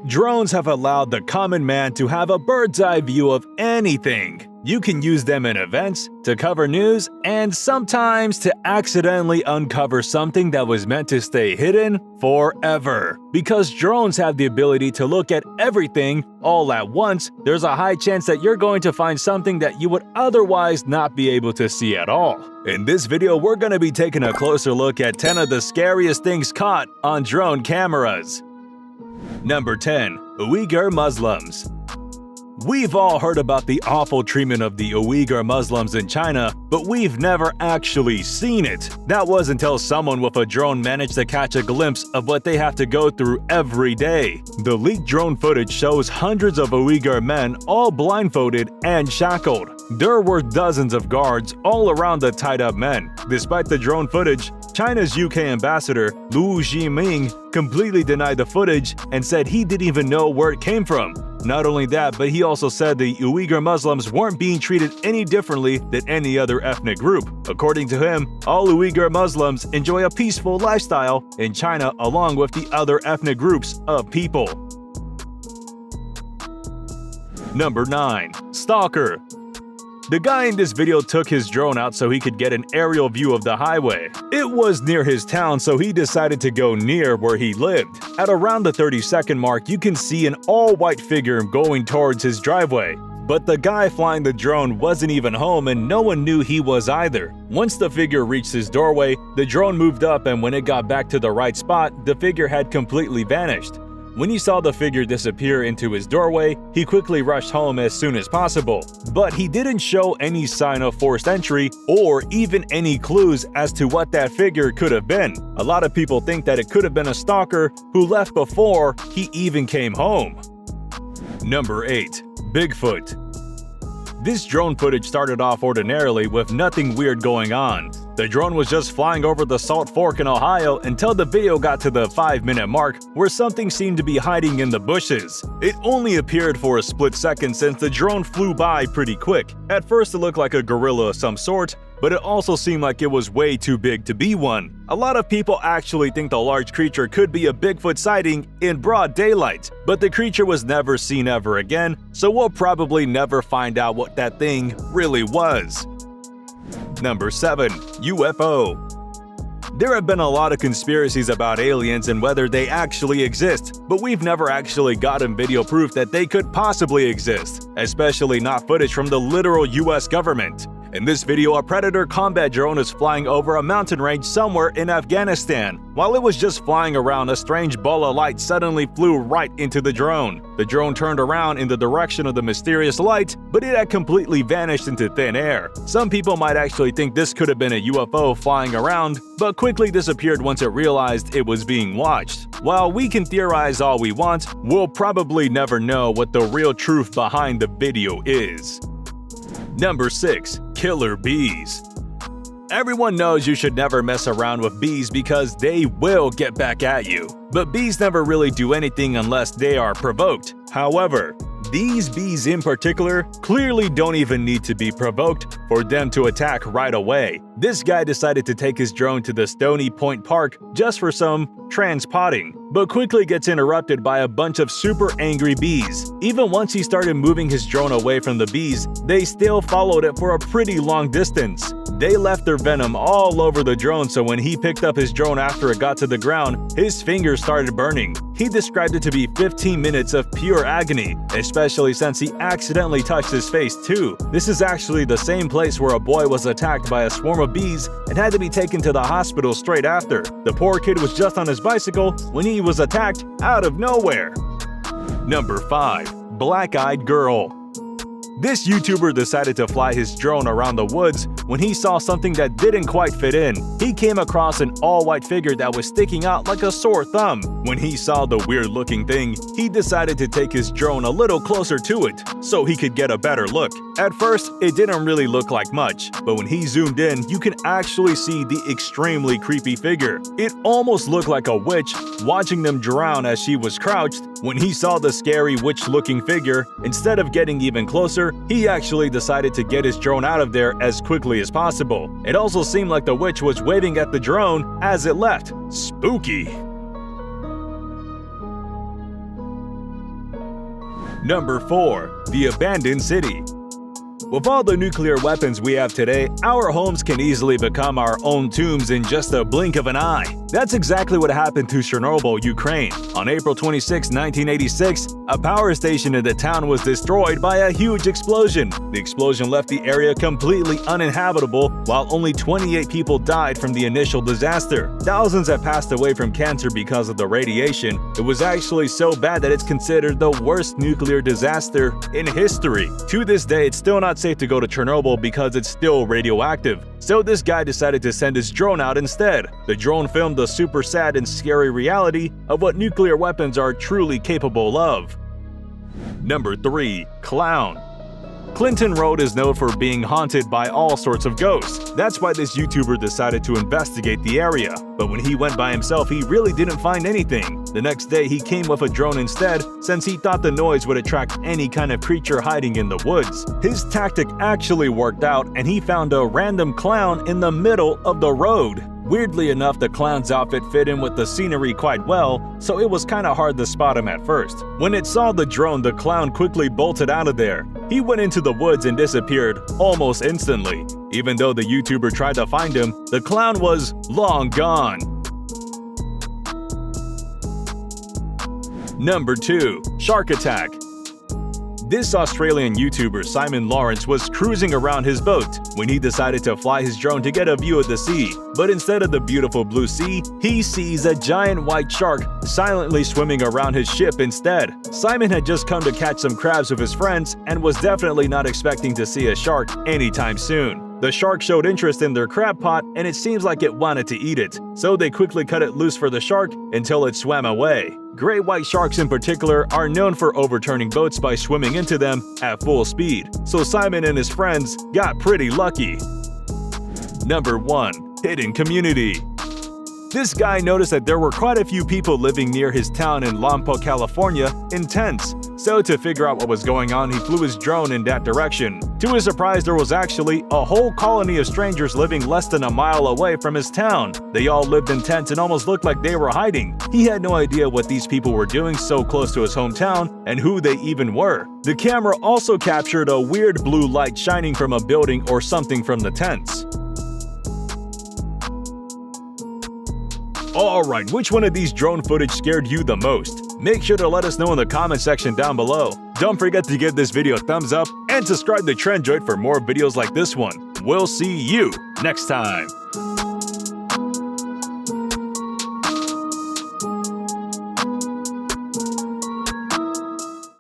Drones have allowed the common man to have a bird's-eye view of anything. You can use them in events, to cover news, and sometimes to accidentally uncover something that was meant to stay hidden forever. Because drones have the ability to look at everything all at once, there's a high chance that you're going to find something that you would otherwise not be able to see at all. In this video, we're going to be taking a closer look at 10 of the scariest things caught on drone cameras. Number 10. Uighur Muslims. We've all heard about the awful treatment of the Uighur Muslims in China, but we've never actually seen it. That was until someone with a drone managed to catch a glimpse of what they have to go through every day. The leaked drone footage shows hundreds of Uighur men all blindfolded and shackled. There were dozens of guards all around the tied-up men. Despite the drone footage, China's UK ambassador, Liu Zhiming, completely denied the footage and said he didn't even know where it came from. Not only that, but he also said the Uighur Muslims weren't being treated any differently than any other ethnic group. According to him, all Uighur Muslims enjoy a peaceful lifestyle in China along with the other ethnic groups of people. Number 9. Stalker. The guy in this video took his drone out so he could get an aerial view of the highway. It was near his town, so he decided to go near where he lived. At around the 30-second mark, you can see an all-white figure going towards his driveway. But the guy flying the drone wasn't even home and no one knew he was either. Once the figure reached his doorway, the drone moved up, and when it got back to the right spot, the figure had completely vanished. When he saw the figure disappear into his doorway, he quickly rushed home as soon as possible. But he didn't show any sign of forced entry or even any clues as to what that figure could have been. A lot of people think that it could have been a stalker who left before he even came home. Number 8. Bigfoot. This drone footage started off ordinarily with nothing weird going on. The drone was just flying over the Salt Fork in Ohio until the video got to the 5-minute mark where something seemed to be hiding in the bushes. It only appeared for a split second since the drone flew by pretty quick. At first it looked like a gorilla of some sort, but it also seemed like it was way too big to be one. A lot of people actually think the large creature could be a Bigfoot sighting in broad daylight, but the creature was never seen ever again, so we'll probably never find out what that thing really was. Number 7. UFO. There have been a lot of conspiracies about aliens and whether they actually exist, but we've never actually gotten video proof that they could possibly exist, especially not footage from the literal US government. In this video, a Predator combat drone is flying over a mountain range somewhere in Afghanistan. While it was just flying around, a strange ball of light suddenly flew right into the drone. The drone turned around in the direction of the mysterious light, but it had completely vanished into thin air. Some people might actually think this could have been a UFO flying around, but quickly disappeared once it realized it was being watched. While we can theorize all we want, we'll probably never know what the real truth behind the video is. Number 6. Killer bees. Everyone knows you should never mess around with bees because they will get back at you. But bees never really do anything unless they are provoked. However, these bees in particular clearly don't even need to be provoked for them to attack right away. This guy decided to take his drone to the Stony Point Park just for some transpotting, but quickly gets interrupted by a bunch of super angry bees. Even once he started moving his drone away from the bees, they still followed it for a pretty long distance. They left their venom all over the drone, so when he picked up his drone after it got to the ground, his fingers started burning. He described it to be 15 minutes of pure agony, especially since he accidentally touched his face too. This is actually the same place where a boy was attacked by a swarm of bees and had to be taken to the hospital straight after. The poor kid was just on his bicycle when he was attacked out of nowhere. Number 5. Black-eyed girl. This YouTuber decided to fly his drone around the woods when he saw something that didn't quite fit in. He came across an all-white figure that was sticking out like a sore thumb. When he saw the weird-looking thing, he decided to take his drone a little closer to it so he could get a better look. At first, it didn't really look like much, but when he zoomed in, you can actually see the extremely creepy figure. It almost looked like a witch watching them drown as she was crouched. When he saw the scary witch-looking figure, instead of getting even closer, he actually decided to get his drone out of there as quickly as possible. It also seemed like the witch was waving at the drone as it left. Spooky! Number 4. The abandoned city. With all the nuclear weapons we have today, our homes can easily become our own tombs in just a blink of an eye. That's exactly what happened to Chernobyl, Ukraine. On April 26, 1986, a power station in the town was destroyed by a huge explosion. The explosion left the area completely uninhabitable, while only 28 people died from the initial disaster. Thousands have passed away from cancer because of the radiation. It was actually so bad that it's considered the worst nuclear disaster in history. To this day, it's still not safe to go to Chernobyl because it's still radioactive. So this guy decided to send his drone out instead. The drone filmed the super sad and scary reality of what nuclear weapons are truly capable of. Number 3. Clown. Clinton Road is known for being haunted by all sorts of ghosts. That's why this YouTuber decided to investigate the area. But when he went by himself, he really didn't find anything. The next day, he came with a drone instead, since he thought the noise would attract any kind of creature hiding in the woods. His tactic actually worked out, and he found a random clown in the middle of the road. Weirdly enough, the clown's outfit fit in with the scenery quite well, so it was kinda hard to spot him at first. When it saw the drone, the clown quickly bolted out of there. He went into the woods and disappeared almost instantly. Even though the YouTuber tried to find him, the clown was long gone. Number 2. Shark attack. This Australian YouTuber, Simon Lawrence, was cruising around his boat when he decided to fly his drone to get a view of the sea. But instead of the beautiful blue sea, he sees a giant white shark silently swimming around his ship instead. Simon had just come to catch some crabs with his friends and was definitely not expecting to see a shark anytime soon. The shark showed interest in their crab pot, and it seems like it wanted to eat it, so they quickly cut it loose for the shark until it swam away. Great white sharks in particular are known for overturning boats by swimming into them at full speed, so Simon and his friends got pretty lucky. Number 1. Hidden community. This guy noticed that there were quite a few people living near his town in Lompoc, California, in tents. So to figure out what was going on, he flew his drone in that direction. To his surprise, there was actually a whole colony of strangers living less than a mile away from his town. They all lived in tents and almost looked like they were hiding. He had no idea what these people were doing so close to his hometown and who they even were. The camera also captured a weird blue light shining from a building or something from the tents. Alright, which one of these drone footage scared you the most? Make sure to let us know in the comment section down below. Don't forget to give this video a thumbs up and subscribe to TrendJoint for more videos like this one. We'll see you next time.